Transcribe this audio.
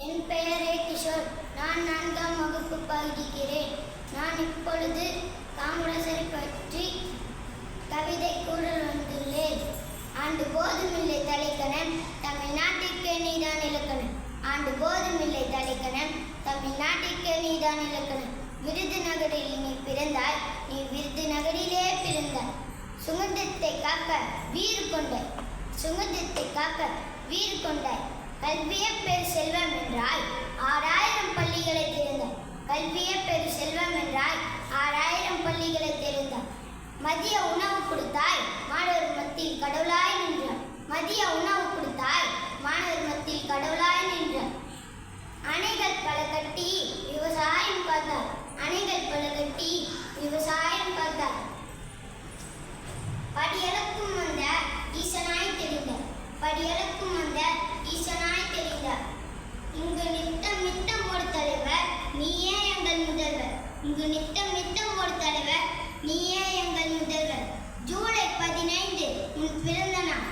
என் பெயரே கிஷோர். நான் 4ஆம் வகுப்பு படிக்கிறேன். நான் இப்பொழுது காமராசரை பற்றி கவிதை கூற வந்துள்ளேன். ஆண்டு போதுமில்லை தலைக்கணம், தமிழ்நாட்டிற்கே நீதான் இலக்கணம். ஆண்டு போதுமில்லை தலைக்கணம், தமிழ்நாட்டிற்கே நீதான் இலக்கணம். விருதுநகரில் நீ பிறந்தாய், நீ விருதுநகரிலே பிறந்தாய். சுதந்திரத்தை காக்க வீறு கொண்டாய், சுதந்திரத்தை காக்க வீறு கொண்டாய். கல்வியே பெரு செல்வம் என்றால் 6000 பள்ளிகளை திறந்தாய். கல்வியே பெரு செல்வம் என்றால் 6000 பள்ளிகளை திறந்தாய். மதிய உணவு கொடுத்தாய், மாணவர் மத்தியில் கடவுளாய் நின்றாய். மதிய உணவு கொடுத்தாய், மாணவர் மத்தியில் கடவுளாய் நின்றாய். அணைகள் பல கட்டி விவசாயம் பார்த்தாய். அணைகள் பல கட்டி விவசாயம் பார்த்தாய். படியளக்கும் வந்த ஈசனாய் தெரிந்தாய். படியளக்கும் வந்த ஈசனாய் தெரிந்தார். இங்கு நித்தம் நித்தம் ஒரு தலைவர், நீயே எங்கள் முதல்வர். இங்கு நித்தம் நித்தம் ஒரு தலைவர், நீயே எங்கள் முதல்வர். ஜூலை 15 உன் பிறந்த நாள்.